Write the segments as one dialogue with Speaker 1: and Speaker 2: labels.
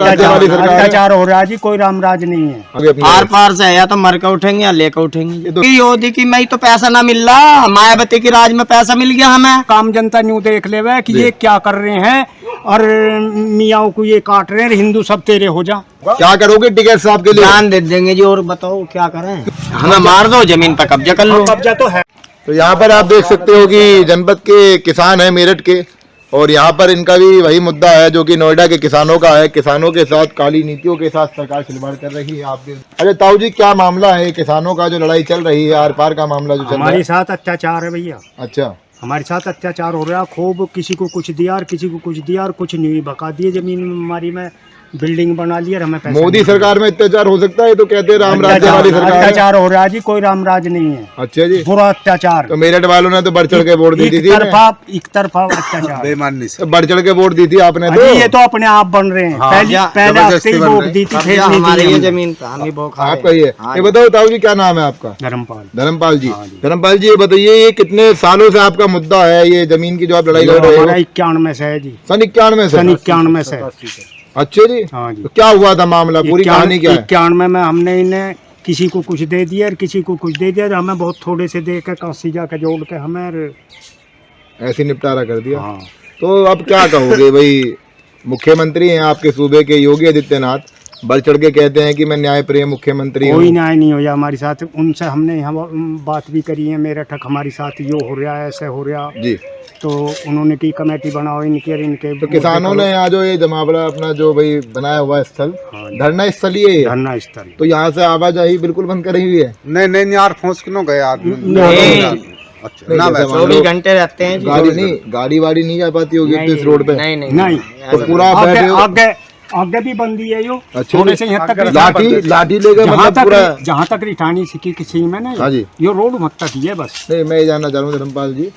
Speaker 1: अत्याचार हो रहा है जी, कोई रामराज नहीं है।
Speaker 2: आर पार से है, या तो मर के उठेंगे या लेकर उठेंगे। योगी की मैं तो पैसा ना मिल रहा, मायावती की राज में पैसा मिल गया हमें।
Speaker 1: काम जनता न्यू देख ले कि ये क्या कर रहे हैं, और मियाँ को ये काट रहे हैं, हिंदू सब तेरे हो जा।
Speaker 3: क्या करोगे टिकैत साहब के लिए?
Speaker 2: जान दे देंगे जी, और बताओ क्या करें। हमें मार दो, जमीन पर कब्जा कर लो।
Speaker 1: कब्जा तो है।
Speaker 3: तो यहाँ पर आप देख सकते हो कि जनपद के किसान है मेरठ के, और यहाँ पर इनका भी वही मुद्दा है जो कि नोएडा के किसानों का है। किसानों के साथ काली नीतियों के साथ सरकार खिलवाड़ कर रही है। आप अरे ताऊ जी, क्या मामला है किसानों का जो लड़ाई चल रही है, आर पार का मामला जो चल रहा है?
Speaker 1: हमारे साथ अत्याचार है भैया।
Speaker 3: अच्छा,
Speaker 1: हमारे साथ अत्याचार हो रहा है खूब, किसी को कुछ दिया और किसी को कुछ दिया, और कुछ नहीं बका दिए। जमीन हमारी में बिल्डिंग बना ली और हमें पैसा।
Speaker 3: मोदी सरकार में अत्याचार हो सकता है तो कहते हैं राम राज्य वाली सरकार।
Speaker 1: अत्याचार हो रहा है जी, कोई रामराज नहीं है।
Speaker 3: अच्छा जी,
Speaker 1: पूरा अत्याचार।
Speaker 3: तो मेरठ वालों ने तो बढ़ चढ़ के वोट दी थी।
Speaker 1: एक तरफा अत्याचार,
Speaker 4: बेईमानी से
Speaker 3: बढ़ चढ़ के वोट दी थी आपने तो।
Speaker 1: ये तो अपने आप बन रहे हैं। पहले हफ्ते ही वोट दी थी,
Speaker 2: हमारी ये जमीन पर हम ही वो खा रहे हैं।
Speaker 3: आपका ये बताओ ताऊ जी, क्या नाम है आपका?
Speaker 1: धर्मपाल।
Speaker 3: धर्मपाल जी। धर्मपाल जी, ये बताइए, ये कितने सालों से आपका मुद्दा है ये जमीन की जो आप लड़ाई लड़ रहे हो?
Speaker 1: 91 से है जी।
Speaker 3: सन 91 से?
Speaker 1: 91 से।
Speaker 3: अच्छा जी,
Speaker 1: हाँ जी।
Speaker 3: तो क्या हुआ था मामला, पूरी कहानी क्या है?
Speaker 1: 91 में हमने इन्हें किसी को कुछ दे दिया और किसी को कुछ दे दिया, और हमें बहुत थोड़े से दे के काशी जाकर जोड़ के हमें
Speaker 3: ऐसे निपटारा कर दिया।
Speaker 1: हाँ।
Speaker 3: तो अब क्या कहोगे भाई? मुख्यमंत्री हैं आपके सूबे के योगी आदित्यनाथ, बढ़ चढ़ के कहते हैं कि मैं न्याय प्रिय मुख्यमंत्री हूँ।
Speaker 1: कोई न्याय नहीं होया हमारे साथ। उनसे हमने यहाँ बात भी करी है, मेरठ हमारे साथ यो हो रहा है, ऐसे हो रहा
Speaker 3: जी।
Speaker 1: तो उन्होंने की कमेटी बनाओ इनके और इनके।
Speaker 3: तो किसानों ने यहाँ जो ये जमावड़ा अपना जो भाई बनाया हुआ स्थल, धरना स्थल ही है,
Speaker 1: धरना स्थल,
Speaker 3: तो यहाँ से आवाजाही बिल्कुल बंद करी हुई है।
Speaker 4: नहीं यार, फौस क्यों गए आदमी? अच्छा, ना
Speaker 2: 24 घंटे रहते हैं जी।
Speaker 3: गाड़ी वाड़ी नहीं जा पाती होगी इस रोड पे?
Speaker 1: नहीं।
Speaker 3: तो पूरा
Speaker 1: आगे भी बंदी है यो।
Speaker 3: अच्छा,
Speaker 1: थोड़े से यहाँ तक
Speaker 3: लाठी लेकर मतलब पूरा
Speaker 1: जहाँ तक रिठानी सिक्की किसी में नहीं।
Speaker 3: हाँ जी,
Speaker 1: यो रोड मत तक ही है बस।
Speaker 3: नहीं, मैं ये जानना चाह रहा हूँ धर्मपाल जी,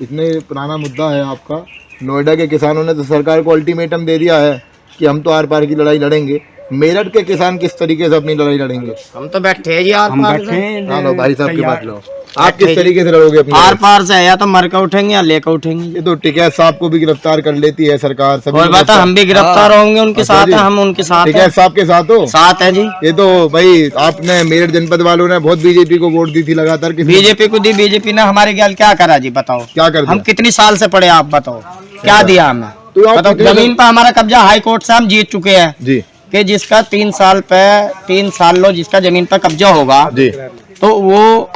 Speaker 3: इतने पुराना मुद्दा है आपका, नोएडा के किसानों ने तो सरकार को अल्टीमेटम दे दिया है कि हम तो आर पार की लड़ाई लड़ेंगे। मेरठ के किसान किस तरीके से अपनी लड़ाई लड़ेंगे?
Speaker 2: हम तो बैठे हैं जी, आर
Speaker 1: हम
Speaker 2: पार
Speaker 1: बैठे
Speaker 2: से।
Speaker 1: हैं।
Speaker 3: लो भाई साहब की बात लो, आप किस तरीके से लड़ोगे अपनी?
Speaker 2: आर पार से है, या तो मर के उठेंगे या लेकर उठेंगे।
Speaker 3: ये तो टिकैत साहब को भी गिरफ्तार कर लेती है सरकार, सभी
Speaker 2: और बता, हम भी गिरफ्तार होंगे उनके साथ है, हम उनके साथ हैं।
Speaker 3: टिकैत साहब के साथ हो?
Speaker 2: साथ है जी।
Speaker 3: ये तो भाई आपने मेरठ जनपद वालों ने बहुत बीजेपी को वोट दी थी लगातार।
Speaker 2: बीजेपी को दी, बीजेपी ने हमारे गैल क्या करा जी? बताओ
Speaker 3: क्या कर दिया?
Speaker 2: हम कितनी साल से पड़े, आप बताओ क्या दिया हमें?
Speaker 3: तो आप
Speaker 2: बताओ, जमीन पर हमारा कब्जा हाई कोर्ट से हम जीत चुके हैं
Speaker 3: जी,
Speaker 2: कि जिसका 3 साल लो जिसका जमीन पर कब्जा होगा
Speaker 3: जी,
Speaker 2: तो वो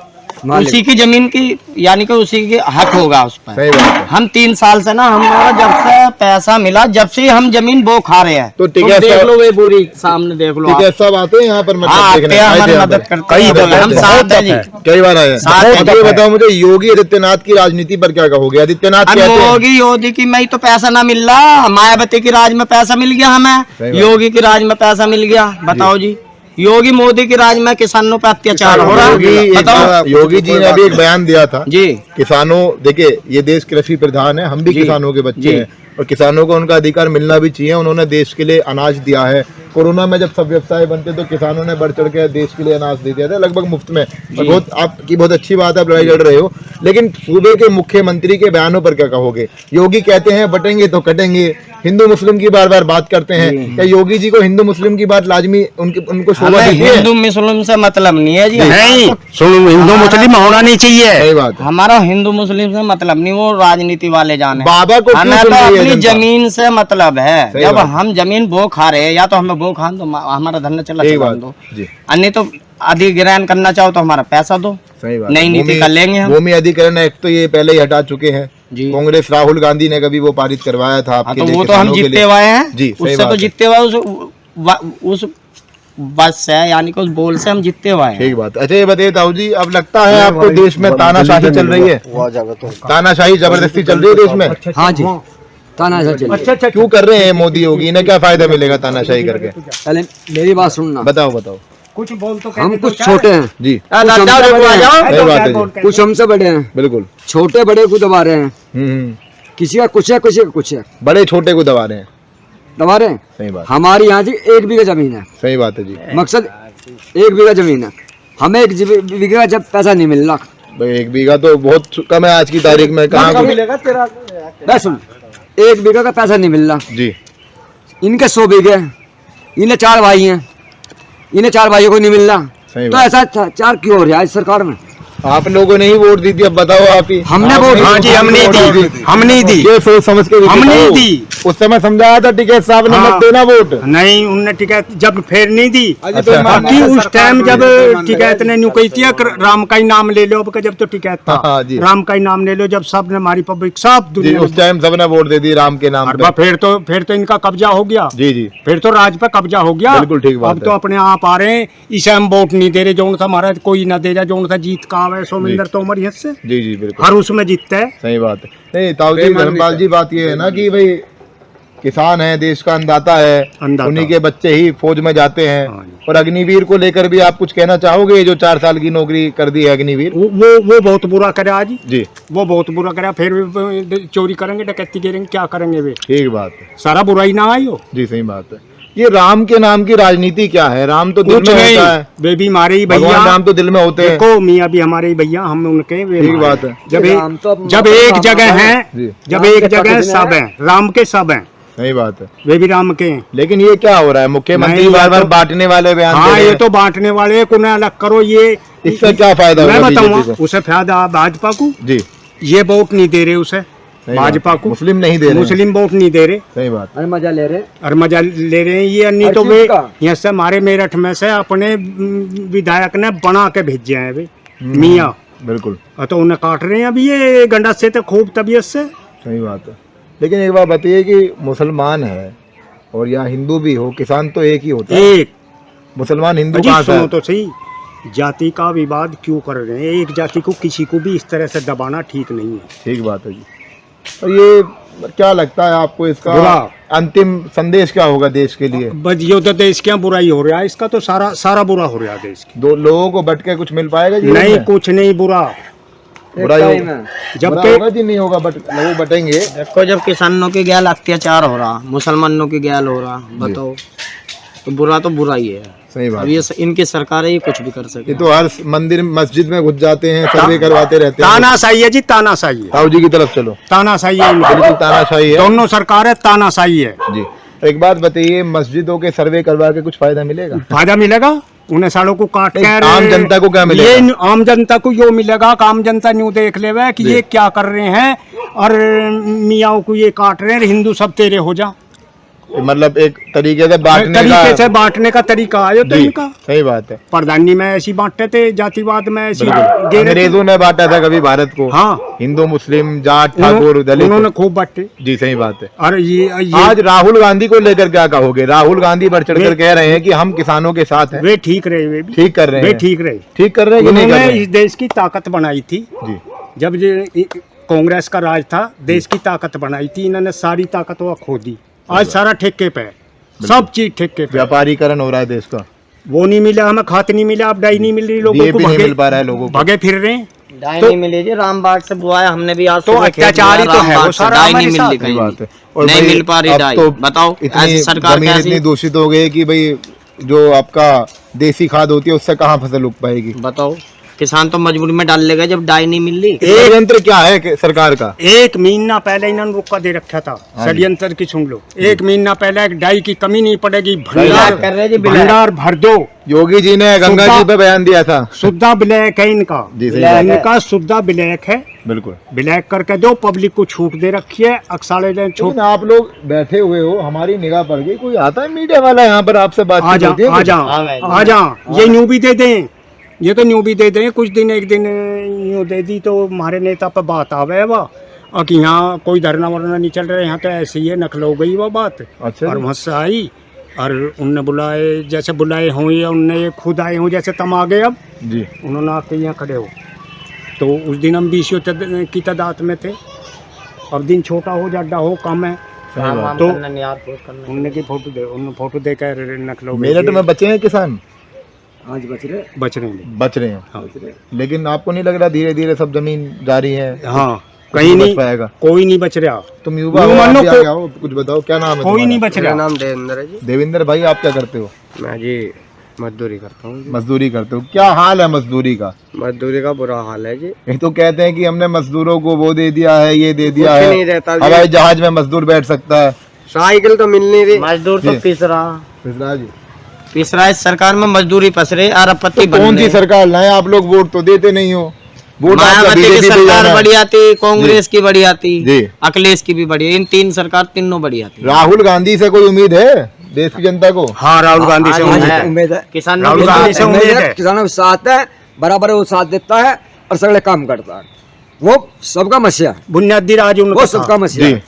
Speaker 2: उसी की जमीन की, यानी कि उसी के हक होगा उस पर।
Speaker 3: सही बात है।
Speaker 2: हम 3 साल से ना, हमारा जब से पैसा मिला, जब से हम जमीन वो खा रहे हैं।
Speaker 3: तो टिकैत
Speaker 2: देख
Speaker 3: साहब,
Speaker 2: लो वे पूरी सामने देख लो।
Speaker 3: टिकैत साहब आते हैं यहाँ पर
Speaker 2: हाँ, आते हैं, हमारी मदद करते हैं, हम साथ हैं जी।
Speaker 3: कई बार आए।
Speaker 2: साथ
Speaker 3: ये बताओ मुझे, योगी आदित्यनाथ की राजनीति पर क्या कहोगे? आदित्यनाथ कहते हैं
Speaker 2: योगी की मैं तो पैसा ना मिल रहा, मायावती की राज में पैसा मिल गया हमें, योगी की राज में पैसा मिल गया। बताओ जी, योगी मोदी की राज में किसानों पर अत्याचार हो रहा है। बताओ,
Speaker 3: योगी जी ने अभी एक बयान दिया था
Speaker 2: जी,
Speaker 3: किसानों, देखिए ये देश कृषि प्रधान है, हम भी किसानों के बच्चे हैं और किसानों को उनका अधिकार मिलना भी चाहिए। उन्होंने देश के लिए अनाज दिया है। कोरोना में जब सब व्यवसाय बनते तो किसानों ने बढ़ चढ़ के देश के लिए अनाज दे दिया था, लगभग मुफ्त में। और बहुत आपकी बहुत अच्छी बात है, आप लड़ाई लड़ रहे हो, लेकिन सूबे के मुख्यमंत्री के बयानों पर क्या कहोगे? योगी कहते हैं बटेंगे तो कटेंगे, हिंदू मुस्लिम की बार बार बात करते हैं। क्या योगी जी को हिंदू मुस्लिम की बात लाजमी उनको शोभा देती है?
Speaker 2: हिंदू मुस्लिम से मतलब नहीं है जी।
Speaker 1: नहीं, सुनो, हिंदू मुस्लिम होना नहीं चाहिए।
Speaker 3: सही बात है।
Speaker 2: हमारा हिंदू मुस्लिम से मतलब नहीं, वो राजनीति वाले जाने।
Speaker 3: बाबा को
Speaker 2: हमें तो अपनी जमीन से मतलब है। जब हम जमीन वो खा रहे हैं, या तो हमें वो खान दो, हमारा धरना चला दो, अन्य तो अधिग्रहण करना चाहो तो हमारा पैसा दो।
Speaker 3: सही बात।
Speaker 2: नई नीति कर लेंगे हम।
Speaker 3: भूमि अधिग्रहण एक्ट तो ये पहले ही हटा चुके हैं
Speaker 2: जी।
Speaker 3: कांग्रेस, राहुल गांधी ने कभी वो पारित करवाया था आपके
Speaker 2: तो
Speaker 3: लिए,
Speaker 2: वो तो हम जीतते हुए हैं
Speaker 3: जी,
Speaker 2: उससे तो जीतते हुए उस बस से, यानी कि उस बोल से हम जीतते हुए हैं।
Speaker 3: ठीक बात। अच्छा ये बताइए ताऊ जी, अब लगता है आपको देश में तानाशाही चल रही है? तानाशाही जबरदस्ती चल रही है देश में?
Speaker 2: हाँ जी, तानाशाही।
Speaker 1: अच्छा,
Speaker 3: क्यों कर रहे हैं मोदी योगी? इन्हें क्या फायदा मिलेगा तानाशाही करके?
Speaker 5: पहले मेरी बात सुनना।
Speaker 3: बताओ।
Speaker 1: कुछ बोल तो
Speaker 5: हम कुछ छोटे हैं
Speaker 3: जी, सही बात है जी,
Speaker 5: कुछ हमसे बड़े हैं,
Speaker 3: बिल्कुल।
Speaker 5: छोटे बड़े को दबा रहे हैं। किसी का कुछ है, किसी का कुछ है,
Speaker 3: बड़े छोटे को दबा रहे हैं।
Speaker 5: दबा रहे हैं।
Speaker 3: सही बात।
Speaker 5: हमारी यहाँ जी 1 बीघा जमीन है।
Speaker 3: सही बात है जी।
Speaker 5: मकसद 1 बीघा जमीन है, हमें 1 बीघा जब पैसा नहीं मिल रहा।
Speaker 3: भाई 1 बीघा तो बहुत कम है आज की तारीख में। कहाँ
Speaker 1: मिलेगा तेरा?
Speaker 5: सुन, 1 बीघा का पैसा नहीं मिल रहा
Speaker 3: जी,
Speaker 5: इनके 100 बीघे, इन्हें 4 भाई हैं, इन्हें 4 भाइयों को नहीं मिल रहा,
Speaker 3: सही
Speaker 5: तो
Speaker 3: बात।
Speaker 5: ऐसा 4 क्यों हो रहा है इस सरकार में?
Speaker 3: आप लोगों ने ही वोट दी थी, अब बताओ आप ही।
Speaker 5: हमने
Speaker 3: आपने
Speaker 5: वोट-
Speaker 3: ही
Speaker 5: हाँ
Speaker 1: जी, हमने दी, हमने दी।
Speaker 3: ये सोच समझ के
Speaker 1: हमने
Speaker 3: बताओ।
Speaker 1: दी।
Speaker 3: उस समय समझाया था टिकैत साहब ने
Speaker 1: हाँ।
Speaker 3: मत देना वोट।
Speaker 1: नहीं, उनने टिकैत जब फिर नहीं दी,
Speaker 3: अच्छा।
Speaker 1: बाकी उस टाइम जब टिकैत ने न्यू कही थी कि राम का ही नाम ले लो, अब का जब तो टिकैत था,
Speaker 3: हाँ, जी।
Speaker 1: राम का ही नाम ले लो, जब सब ने हमारी पब्लिक सब
Speaker 3: जी,
Speaker 1: दुनिया
Speaker 3: उस टाइम सबने वोट दे दी राम के नाम पे।
Speaker 1: फिर तो इनका कब्जा हो गया,
Speaker 3: जी जी,
Speaker 1: फिर तो राज पे कब्जा हो गया।
Speaker 3: बिल्कुल ठीक बात
Speaker 1: अब तो
Speaker 3: है।
Speaker 1: अपने आप आ रहे हैं, इसे हम वोट नहीं दे रहे, जो था महाराज कोई ना दे रहा, जो था जीत का आवे सोमिंदर तोमर यहाँ से
Speaker 3: जी जी, बिल्कुल
Speaker 1: हर उसमें जीतता है।
Speaker 3: सही बात है। नहीं ताऊ जी, धर्मपाल जी, बात ये है ना कि भाई किसान है, देश का अन्नदाता है,
Speaker 1: अन्नदाता।
Speaker 3: उन्हीं के बच्चे ही फौज में जाते हैं।
Speaker 1: हाँ जी।
Speaker 3: और अग्निवीर को लेकर भी आप कुछ कहना चाहोगे? जो 4 साल की नौकरी कर दी है अग्निवीर।
Speaker 1: वो बहुत बुरा करे आज,
Speaker 3: जी,
Speaker 1: वो बहुत बुरा करे, फिर भी चोरी करेंगे, डकैती करेंगे, क्या करेंगे वे,
Speaker 3: ठीक बात है।
Speaker 1: सारा बुराई ना आयो।
Speaker 3: जी सही बात है। ये राम के नाम की राजनीति क्या है? राम तो दिल
Speaker 1: कुछ
Speaker 3: में
Speaker 1: नहीं,
Speaker 3: होता है,
Speaker 1: वे भी हमारे ही भैया,
Speaker 3: भगवान राम तो दिल में होते हैं।
Speaker 1: देखो मियाँ भी हमारे ही भैया, हम उनके वे
Speaker 3: ठीक
Speaker 1: हमारे।
Speaker 3: बात है।
Speaker 1: जब
Speaker 5: राम तो अब
Speaker 1: जब एक
Speaker 5: राम
Speaker 1: जगह
Speaker 5: आता
Speaker 1: है,
Speaker 3: जी।
Speaker 1: जब
Speaker 5: राम
Speaker 1: एक
Speaker 5: के
Speaker 1: जगह
Speaker 5: पक्ष में
Speaker 1: सब
Speaker 5: है।
Speaker 1: हैं, राम के सब हैं,
Speaker 3: सही बात है।
Speaker 1: वे भी राम के हैं।
Speaker 3: लेकिन ये क्या हो रहा है? मुख्यमंत्री
Speaker 1: नहीं,
Speaker 3: बार बार
Speaker 1: तो-
Speaker 3: बांटने वाले बयान दे
Speaker 1: हाँ,
Speaker 3: रहे
Speaker 1: ये
Speaker 3: हैं।
Speaker 1: तो बांटने वाले को ना अलग करो, ये
Speaker 3: इससे क्या फायदा
Speaker 1: मैं
Speaker 3: होगा
Speaker 1: बताऊंगा,
Speaker 3: बीजेपी को?
Speaker 1: उसे फायदा भाजपा को,
Speaker 3: जी,
Speaker 1: ये वोट नहीं दे रहे उसे,
Speaker 3: सही बात
Speaker 1: भाजपा
Speaker 3: है।
Speaker 1: को
Speaker 3: मुस्लिम नहीं दे रहे हैं।
Speaker 1: मुस्लिम वोट नहीं दे रहे,
Speaker 3: सही बात।
Speaker 5: अरे मजा ले रहे,
Speaker 1: और मजा ले रहे हैं ये। नहीं
Speaker 5: हर
Speaker 1: तो
Speaker 5: चीज
Speaker 1: वे
Speaker 5: का।
Speaker 1: यहाँ से हमारे मेरठ में से अपने विधायक ने बना के भेजे हैं वे मियाँ,
Speaker 3: बिल्कुल
Speaker 1: तो उन्हें काट रहे हैं अभी ये गंडा से, तो खूब तबीयत से।
Speaker 3: सही बात है। लेकिन एक बात बताइए कि मुसलमान है और या हिंदू भी हो, किसान तो एक ही होता है।
Speaker 1: एक
Speaker 3: मुसलमान हिंदू
Speaker 1: अजी
Speaker 3: कहाँ से
Speaker 1: सुनो
Speaker 3: है?
Speaker 1: तो सही, जाति का विवाद क्यों कर रहे हैं? एक जाति को किसी को भी इस तरह से दबाना ठीक नहीं है।
Speaker 3: ठीक बात है जी। और ये क्या लगता है आपको, इसका
Speaker 1: बुरा।
Speaker 3: अंतिम संदेश क्या होगा देश के लिए?
Speaker 1: बस ये तो देश क्या बुराई हो रहा है, इसका तो सारा बुरा हो रहा है देश की।
Speaker 3: दो लोगों को बट के कुछ मिल पाएगा जी?
Speaker 1: नहीं, कुछ नहीं, बुरा।
Speaker 3: बुराई
Speaker 5: टाइम
Speaker 3: होगा,
Speaker 5: है।
Speaker 1: जब
Speaker 3: बुरा
Speaker 1: के
Speaker 3: होगा जी? नहीं होगा, बट लोग बटेंगे।
Speaker 2: देखो जब किसानों के गैल अत्याचार हो रहा, मुसलमानों के गैल हो रहा, बताओ, तो बुरा ही है।
Speaker 3: सही बात
Speaker 2: अब ये इनकी सरकार है, ये कुछ भी कर सके।
Speaker 3: ये तो हर मंदिर मस्जिद में घुस जाते हैं, सर्वे करवाते रहते हैं।
Speaker 1: तानाशाही है जी, तानाशाही है,
Speaker 3: ताऊ जी की तरफ चलो।
Speaker 1: तानाशाही है इनकी।
Speaker 3: बिल्कुल तानाशाही है
Speaker 1: दोनों सरकार है, तानाशाही है।
Speaker 3: जी। एक बात बताइए, मस्जिदों के सर्वे करवा के कुछ फायदा मिलेगा?
Speaker 1: फायदा मिलेगा उन्हें, सालों को काट
Speaker 3: नहीं,
Speaker 1: कर
Speaker 3: आम जनता को क्या मिलेगा?
Speaker 1: ये आम जनता को यो मिलेगा कि आम जनता न्यू देख लेवे कि ये क्या कर रहे हैं, और मियाँ को ये काट रहे हैं, हिंदू सब तेरे हो जा।
Speaker 3: मतलब एक तरीके से बांटने
Speaker 1: तरीके
Speaker 3: का।
Speaker 1: से बांटने का तरीका आयो तो
Speaker 3: जी,
Speaker 1: इनका।
Speaker 3: सही बात है।
Speaker 1: प्रधानी में ऐसी बांटते थे, जातिवाद में ऐसी
Speaker 3: बिल्कुल।
Speaker 1: गे रहे थे।
Speaker 3: अंग्रेजों ने बांटा था कभी भारत को?
Speaker 1: हाँ,
Speaker 3: हिंदू, मुस्लिम, जाट, ठाकुर,
Speaker 1: उन्होंने
Speaker 3: दलित।
Speaker 1: खूब बांटे।
Speaker 3: जी सही बात है।
Speaker 1: और ये
Speaker 3: आज राहुल गांधी को लेकर क्या कहोगे? राहुल गांधी बढ़ चढ़कर
Speaker 1: वे-
Speaker 3: कह रहे हैं कि हम किसानों के साथ हैं।
Speaker 1: वे ठीक रहे, वे भी
Speaker 3: ठीक कर रहे
Speaker 1: वे
Speaker 3: हैं।
Speaker 1: ठीक रहे।
Speaker 3: ठीक कर रहे हैं कि नहीं कर
Speaker 1: उन्होंने
Speaker 3: रहे
Speaker 1: इस देश की ताकत बनाई थी,
Speaker 3: हैं?
Speaker 1: जब ये कांग्रेस का राज था, देश की ताकत बनाई थी, इन्होंने सारी ताकत वो खो दी। आज सारा ठेके पे है, सब चीज ठेके
Speaker 3: जी।
Speaker 1: पे।
Speaker 3: व्यापारीकरण हो रहा है देश का।
Speaker 1: वो नहीं मिला, हमें खाद नहीं मिला, अब डाई नहीं मिल रही, लोगों को
Speaker 3: DAP नहीं
Speaker 1: भगे
Speaker 3: मिल पा रहा है लोगों को।
Speaker 1: भगे फिर रहे हैं।
Speaker 2: डाई
Speaker 1: तो-
Speaker 2: नहीं मिली जी, रामबाग से बुआया हमने भी आज
Speaker 1: तो
Speaker 2: सुबह खेत
Speaker 1: अत्याचार ही
Speaker 2: लिया,
Speaker 1: तो है,
Speaker 2: रामबाग
Speaker 1: वो
Speaker 2: से
Speaker 1: सारा
Speaker 2: डाई
Speaker 1: हमारे
Speaker 2: नहीं
Speaker 1: साथ
Speaker 2: मिल
Speaker 3: सही
Speaker 2: रही
Speaker 3: बात है।
Speaker 2: कहीं, नहीं
Speaker 3: भाई,
Speaker 2: मिल पा रही
Speaker 3: अब
Speaker 2: डाई।
Speaker 3: तो
Speaker 2: बताओ
Speaker 3: इतनी
Speaker 2: ऐसी सरकार
Speaker 3: जमीन
Speaker 2: कैसी?
Speaker 3: इतनी दूषित हो गई कि भाई जो आपका देसी खाद होती है उससे कहाँ फसल उग पाएगी?
Speaker 2: बताओ, किसान तो मजबूरी में डाल लेगा जब डाई नहीं मिल रही।
Speaker 3: षड्यंत्र क्या है सरकार का?
Speaker 1: एक महीना पहले इन्होंने रुका दे रखा था, षड्यंत्र की सुन लो। एक महीना पहले डाई की कमी नहीं पड़ेगी, भंडार
Speaker 2: कर रहे जी, बिल्कुल।
Speaker 1: भंडार भर दो।
Speaker 3: योगी जी ने गंगा जी पे बयान दिया था।
Speaker 1: शुद्धा ब्लैक है इनका,
Speaker 3: जी, सही बात है।
Speaker 1: इनका शुद्धा ब्लैक है,
Speaker 3: बिल्कुल।
Speaker 1: ब्लैक करके दो, पब्लिक को छूट दे रखी है, अक्साड़े छूट।
Speaker 3: लेकिन आप लोग बैठे हुए हो, हमारी निगाह पड़ गई, कोई आता है मीडिया वाला यहाँ पर आपसे
Speaker 1: आ
Speaker 3: बातचीत
Speaker 1: जा
Speaker 3: होती है?
Speaker 1: आ जा आ जा, ये न्यू भी दे दें, ये तो न्यू भी दे दें। कुछ दिन एक दिन न्यू दे दी तो हमारे नेता पर बात आवे वह, और कि यहाँ कोई धरना वरना नहीं चल रहा है, यहाँ तो ऐसे ही है, नकल हो गई वो बात।
Speaker 3: अच्छा
Speaker 1: और
Speaker 3: जी।
Speaker 1: वहाँ से आई, और उनने बुलाए, जैसे बुलाए हों या उनने खुद आए हों, जैसे तम आ गए अब,
Speaker 3: जी
Speaker 1: उन्होंने आके यहाँ खड़े हो। तो उस दिन हम 20 की तादाद में थे। अब दिन छोटा हो जाडा हो कम है,
Speaker 3: सही बात।
Speaker 1: तो उनने की फोटो दे, उन्होंने फोटो देकर नकल हो गई।
Speaker 3: मेरठ में बचे हैं किसान?
Speaker 5: आज बच रहे।
Speaker 1: बच रहे हैं।
Speaker 3: बच रहे हैं।
Speaker 1: हाँ,
Speaker 3: लेकिन आपको नहीं लग रहा धीरे धीरे सब जमीन जा रही है?
Speaker 1: हाँ, कहीं
Speaker 3: बच
Speaker 1: नहीं,
Speaker 3: पाएगा?
Speaker 1: कोई नहीं बच रहा,
Speaker 3: तुम युवा हो,
Speaker 1: युवा
Speaker 3: आप
Speaker 1: नो
Speaker 3: भी
Speaker 1: को-
Speaker 3: आगे आओ, कुछ बताओ, क्या नाम है
Speaker 1: कोई
Speaker 3: तुम्हारा?
Speaker 1: नहीं बच रहा।
Speaker 2: नाम देवेंद्र है जी,
Speaker 3: देवेंद्र भाई, आप क्या करते हो?
Speaker 2: मैं जी मजदूरी करता हूँ।
Speaker 3: मजदूरी करते हो। क्या हाल है मजदूरी का?
Speaker 2: मजदूरी का बुरा हाल है जी,
Speaker 3: ये तो कहते हैं कि हमने मजदूरों को वो दे दिया है, ये दे दिया
Speaker 2: कुछ
Speaker 3: है,
Speaker 2: नहीं रहता जी।
Speaker 3: हवाई जहाज में मजदूर बैठ सकता है।
Speaker 2: साइकिल तो मिल नहीं रही, मजदूर तो
Speaker 3: जी।
Speaker 2: पिस रहा,
Speaker 3: पिछड़ा जी।
Speaker 2: तीसरा इस सरकार में मजदूरी पस रही अरबपति बन
Speaker 3: कौन सी
Speaker 2: रहे।
Speaker 3: सरकार लाए आप लोग? वोट तो देते नहीं हो। वोट आपका
Speaker 2: मायावती की
Speaker 3: बीजेपी पे
Speaker 2: सरकार
Speaker 3: जाना है।
Speaker 2: बढ़िया थी, कांग्रेस की बढ़िया थी,
Speaker 3: जी।
Speaker 2: अखिलेश की भी बढ़िया, इन तीन सरकार तीनों बढ़िया थी।
Speaker 3: राहुल गांधी से कोई उम्मीद है देश की जनता को?
Speaker 1: हाँ, राहुल गांधी से
Speaker 2: हाँ,
Speaker 1: उम्मीद
Speaker 2: है।
Speaker 1: है।
Speaker 5: उम्मीद है,
Speaker 2: किसान
Speaker 1: राहुल गांधी से उम्मीद है।
Speaker 5: किसानों के साथ है, बराबर वो साथ देता है और सगले काम करता है। वो सबका मसीहा है,
Speaker 1: बुनियादी राज
Speaker 5: वो
Speaker 1: उनका
Speaker 5: सबका
Speaker 1: था।
Speaker 5: मसीहा
Speaker 3: जी।
Speaker 5: है।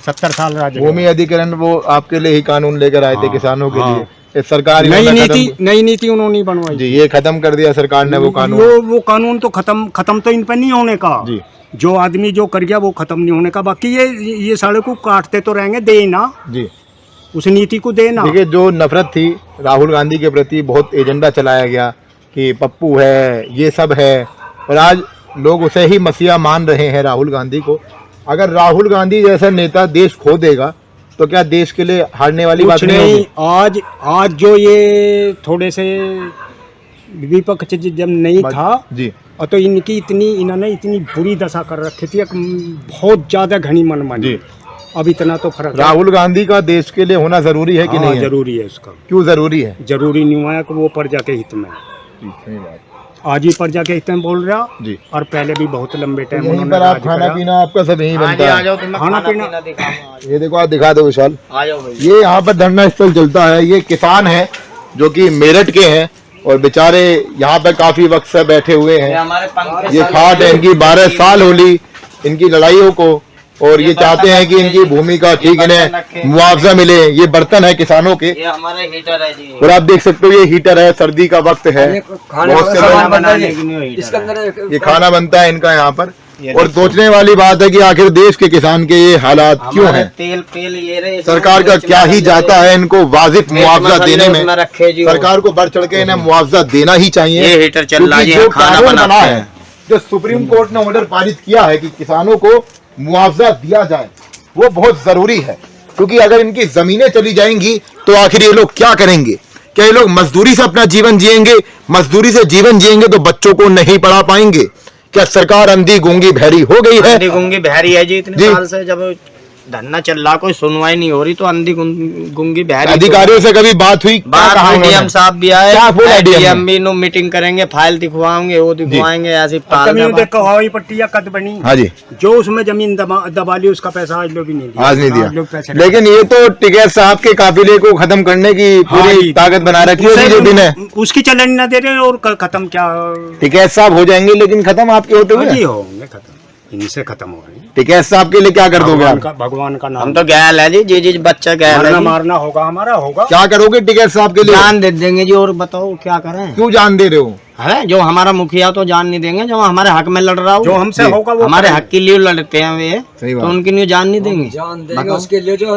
Speaker 1: 70 साल राज
Speaker 3: भूमि अधिग्रहण वो आपके लिए ही कानून लेकर आए थे किसानों के लिए। ये सरकार
Speaker 1: नई
Speaker 3: इन्होंने
Speaker 1: नई नीति उन्होंने बनवाई।
Speaker 3: जी, ये खत्म कर दिया सरकार ने वो कानून।
Speaker 1: वो कानून तो खत्म तो इन पर नहीं होने का।
Speaker 3: जी।
Speaker 1: जो आदमी जो कर गया वो खत्म नहीं होने का। बाकी ये साले को काटते तो रहेंगे, देना
Speaker 3: जी,
Speaker 1: उस नीति को देना।
Speaker 3: देखिए जो नफरत थी राहुल गांधी के प्रति, बहुत एजेंडा चलाया गया कि पप्पू है, ये सब है, और आज लोग उसे ही मसीहा मान रहे हैं राहुल गांधी को। अगर राहुल गांधी जैसा नेता देश खो देगा तो क्या देश के लिए हारने वाली बात
Speaker 1: कुछ
Speaker 3: नहीं
Speaker 1: नहीं।
Speaker 3: होगी?
Speaker 1: आज जो ये थोड़े से विपक्ष जब नहीं था
Speaker 3: जी,
Speaker 1: और तो इन्होंने इतनी बुरी दशा कर रखी थी, बहुत ज्यादा घनी मनमानी।
Speaker 3: जी।
Speaker 1: अब इतना तो फर्क है।
Speaker 3: राहुल गांधी का देश के लिए होना जरूरी है कि
Speaker 1: हाँ,
Speaker 3: नहीं है?
Speaker 1: जरूरी है उसका।
Speaker 3: क्यों जरूरी है?
Speaker 1: जरूरी नहीं हुआ है कि वो प्रजा के हित में।
Speaker 3: जी, सही बात।
Speaker 1: आज ही प्रजा के हित में बोल रहा,
Speaker 3: जी,
Speaker 1: और पहले भी बहुत लंबे टाइम
Speaker 3: यहीं
Speaker 1: उन्होंने
Speaker 3: पर आप
Speaker 1: राज
Speaker 3: खाना
Speaker 1: करा।
Speaker 3: पीना आपका सब यहीं बनता है।
Speaker 1: खाना पीना
Speaker 3: ये देखो, आप दिखा दो विशाल।
Speaker 2: आ जाओ भाई।
Speaker 3: ये यहाँ पर धरना स्थल चलता है। ये किसान है जो कि मेरठ के हैं और बेचारे यहाँ पर काफी वक्त से बैठे हुए हैं।
Speaker 2: हमारे पंखे
Speaker 3: ये खाट है इनकी, 12 साल होली इनकी लड़ाइयों को, और ये चाहते हैं कि इनकी भूमि का ठीक इन्हें मुआवजा मिले। ये बर्तन है किसानों के,
Speaker 2: ये हमारे हीटर है जी।
Speaker 3: और आप देख सकते हो ये हीटर है, सर्दी का वक्त है,
Speaker 5: ये खाने
Speaker 3: बहुत
Speaker 5: का
Speaker 3: से
Speaker 5: सामान
Speaker 3: लोग
Speaker 5: बनता है
Speaker 2: बनाने के लिए
Speaker 5: ये।
Speaker 2: हीटर
Speaker 5: इसके अंदर
Speaker 3: ये खाना बनता है इनका यहाँ पर। और सोचने वाली बात है कि आखिर देश के किसान के ये हालात क्यों
Speaker 2: हमारे
Speaker 3: हैं?
Speaker 2: तेल ये रहे,
Speaker 3: सरकार का क्या ही जाता है इनको वाजिब मुआवजा देने में।
Speaker 2: रखे जी।
Speaker 3: सरकार को बढ़ चढ़ के इन्हें मुआवजा देना ही चाहिए।
Speaker 2: ये हीटर चल रहा है,
Speaker 3: क्योंकि
Speaker 2: ये
Speaker 3: जो
Speaker 2: खाना
Speaker 3: कानून
Speaker 2: बनाते
Speaker 3: बना
Speaker 2: हैं।
Speaker 3: है, जो सुप्रीम कोर्ट ने ऑर्डर पारित किया है कि किसानों को मुआवजा दिया जाए, वो बहुत जरूरी है। क्योंकि अगर इनकी जमीनें चली जाएंगी तो आखिर ये लोग क्या करेंगे? क्या ये लोग मजदूरी से अपना जीवन जिएंगे? मजदूरी से जीवन जिएंगे तो बच्चों को नहीं पढ़ा पाएंगे। क्या सरकार अंधी गूंगी बहरी हो गई है?
Speaker 2: अंधी गूंगी बहरी है जी। इतने
Speaker 3: जी।
Speaker 2: साल से जब धरना चल रहा, कोई सुनवाई नहीं हो रही, तो अंधी गूंगी बहरी।
Speaker 3: अधिकारियों से कभी बात हुई? क्या
Speaker 2: बात
Speaker 3: कहा
Speaker 2: डीएम
Speaker 3: उन्होंने?
Speaker 2: साहब भी आए,
Speaker 3: क्या बोला DM ने?
Speaker 2: डीएम भी नो मीटिंग करेंगे, फाइल दिखवाएंगे, वो दिखवाएंगे, ऐसी
Speaker 1: देखो हवाई पट्टियां कद बनी।
Speaker 3: हाँ जी,
Speaker 1: जो उसमें जमीन दबा ली उसका पैसा आज लोग भी नहीं दिया।
Speaker 3: आज नहीं
Speaker 1: आज लोग
Speaker 3: दिया।
Speaker 1: पैसे
Speaker 3: लेकिन ये तो टिकैत साहब के काफिले को खत्म करने की
Speaker 1: हाँ
Speaker 3: पूरी
Speaker 1: जी।
Speaker 3: ताकत बना रखी है बीजेपी ने।
Speaker 1: उसकी चलन न दे रहे और खत्म क्या।
Speaker 3: टिकैत साहब हो जाएंगे लेकिन खत्म आपके होते
Speaker 1: हाँ जी,
Speaker 3: हुए?
Speaker 1: होंगे खत्म, इनसे खत्म हो रही है।
Speaker 3: टिकैत साहब के लिए क्या कर दोगे आप?
Speaker 1: भगवान का नाम।
Speaker 2: हम तो गैल है जी, जी बच्चा गैल है
Speaker 1: मारना
Speaker 2: जी।
Speaker 1: मारना होगा, हमारा होगा।
Speaker 3: क्या करोगे टिकैत साहब के लिए?
Speaker 2: जान दे देंगे जी, और बताओ क्या करें?
Speaker 3: क्यों जान दे रहे हो?
Speaker 2: है जो हमारा मुखिया तो जान नहीं देंगे, जो हमारे हक में लड़ रहा हो,
Speaker 1: जो हमसे
Speaker 3: जी।
Speaker 1: होगा वो
Speaker 2: हमारे
Speaker 1: करेंगे।
Speaker 2: हक के लिए लड़ते हैं वे,
Speaker 3: सही बात।
Speaker 2: तो उनके लिए जान नहीं देंगे।
Speaker 5: जान देंगे उसके लिए जो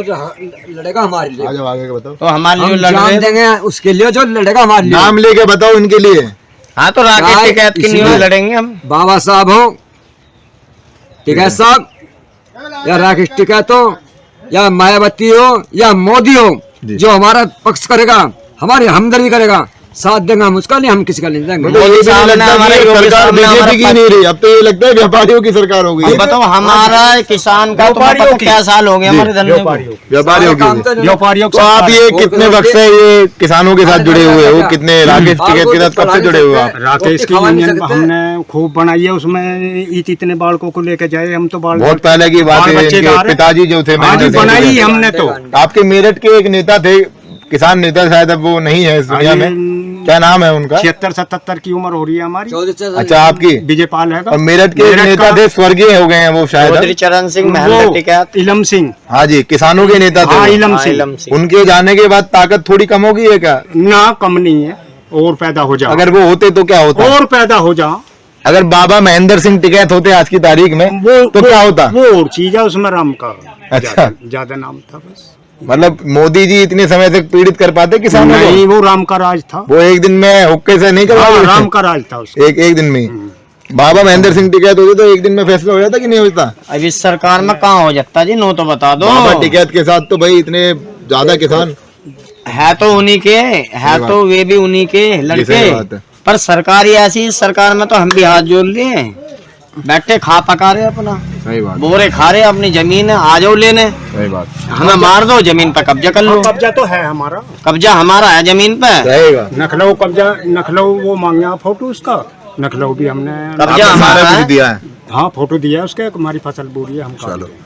Speaker 5: लड़ेगा हमारे लिए।
Speaker 3: आ जाओ आगे का बताओ।
Speaker 2: तो हमारे लिए
Speaker 5: हम
Speaker 2: लड़
Speaker 5: जान
Speaker 2: रहे।
Speaker 5: देंगे उसके लिए जो लड़ेगा हमारे लिए।
Speaker 3: नाम लेके बताओ इनके लिए।
Speaker 2: हाँ तो राकेश
Speaker 5: राय
Speaker 2: टिकैत की
Speaker 5: इसमें-
Speaker 2: न्यूज लड़ेंगे हम।
Speaker 5: बाबा साहब हो, टिकैत साहब, या राकेश टिकैत हो, या मायावती हो, या मोदी हो,
Speaker 3: जी।
Speaker 5: जो हमारा पक्ष करेगा, हमारी हमदर्दी करेगा, साथ देंगे हम उसका, नहीं हम किसी का नहीं देंगे।
Speaker 3: मुझे ये भी नहीं
Speaker 2: साहब ने
Speaker 3: लगता
Speaker 2: हमारे
Speaker 3: कि ये
Speaker 2: योगी
Speaker 3: सरकार
Speaker 2: साहब ने
Speaker 3: बीजेपी
Speaker 2: हमारा
Speaker 3: की नहीं रही, अब तो ये लगता है व्यापारियों की सरकार हो गई
Speaker 2: अब
Speaker 3: है।
Speaker 2: बताओ हमारा किसान का तो
Speaker 1: व्यापारियों
Speaker 2: पता
Speaker 1: की।
Speaker 2: क्या साल हो गए हमारे धंधे को।
Speaker 1: व्यापारियों
Speaker 3: व्यापारियों की
Speaker 5: काम
Speaker 3: भी।
Speaker 5: तो नहीं-
Speaker 1: व्यापारियों
Speaker 3: तो आप ये कितने वक्त से ये किसानों के साथ जुड़े हुए हो? कितने राकेश टिकैत के साथ कब से जुड़े हुए हो आप?
Speaker 1: राकेश की यूनियन हमने खूब बनाई है, उसमें इतने बालकों को लेके जाए हम तो बाल
Speaker 3: बहुत पहले की बात
Speaker 1: बाल
Speaker 3: है।
Speaker 1: बच्चेदार
Speaker 3: इनके
Speaker 1: हैं।
Speaker 3: पिताजी जो थे
Speaker 1: हाँ जी,
Speaker 3: महेंद्र सिंह
Speaker 1: बनाई
Speaker 3: टिकैत।
Speaker 1: हमने तो।
Speaker 3: आपके मेरठ के एक नेता थे, किसान नेता, शायद अब वो नहीं है इस दुनिया में। क्या नाम है उनका?
Speaker 1: 76-77 की उम्र हो रही है हमारी।
Speaker 3: अच्छा, आपकी?
Speaker 1: विजयपाल है।
Speaker 3: और मेरठ के एक नेता थे, स्वर्गीय हो गए हैं वो शायद
Speaker 2: चौधरी
Speaker 3: अब।
Speaker 2: चरण सिंह, महेंद्र टिकैत।
Speaker 1: इलम सिंह।
Speaker 3: हाँ जी, किसानों के नेता
Speaker 1: हाँ,
Speaker 3: थे वो।
Speaker 1: इलम
Speaker 2: हाँ,
Speaker 1: सिंह।
Speaker 2: इलम सिंह।
Speaker 3: उनके जाने के बाद ताकत थोड़ी कम हो गई है क्या?
Speaker 1: ना कम नहीं है, और पैदा हो जा।
Speaker 3: अगर वो होते तो क्या होता?
Speaker 1: और पैदा हो जा।
Speaker 3: अगर बाबा महेंद्र सिंह टिकैत होते आज की तारीख में तो क्या होता?
Speaker 1: वो और चीज है, उसमें राम का
Speaker 3: अच्छा।
Speaker 1: ज्यादा नाम था बस।
Speaker 3: मतलब मोदी जी इतने समय से पीड़ित कर पाते किसानों
Speaker 1: नहीं,
Speaker 3: को?
Speaker 1: वो राम का राज था।
Speaker 3: वो एक दिन में हुक्के से नहीं
Speaker 1: हाँ,
Speaker 3: करवा
Speaker 1: राम का राज था उसका।
Speaker 3: एक दिन में ही। बाबा महेंद्र सिंह टिकैत होते तो एक दिन में फैसला हो जाता कि नहीं होता?
Speaker 2: अब इस सरकार में कहाँ हो जाता जी, नो तो बता दो।
Speaker 3: बाबा टिकैत के साथ तो भाई इतने ज्यादा किसान।
Speaker 2: है तो उन्हीं के, है तो वे भी उन्हीं के
Speaker 3: सही
Speaker 2: लड़के,
Speaker 3: बात है।
Speaker 2: पर सरकार ही ऐसी, इस सरकार में तो हम भी हाथ जोड़ लिए। बैठे खा पका रहे अपना,
Speaker 3: सही बात,
Speaker 2: बोरे खा रहे, अपनी जमीन है, आ जाओ लेने,
Speaker 3: सही बात,
Speaker 2: हमें मार दो, जमीन पे कब्जा कर लो।
Speaker 1: कब्जा तो है हमारा,
Speaker 2: कब्जा हमारा है जमीन पे,
Speaker 3: सही बात।
Speaker 1: नखलऊ कब्जा, नखलऊ वो मांगा फोटो उसका, नखलऊ भी हमने
Speaker 2: कब्जा
Speaker 3: आपने सारा
Speaker 2: हमारा
Speaker 3: कुछ
Speaker 2: है।
Speaker 3: दिया है।
Speaker 1: हाँ फोटो दिया है उसके, हमारी फसल बोरी है हम खा
Speaker 3: चलो।
Speaker 1: लेंगे।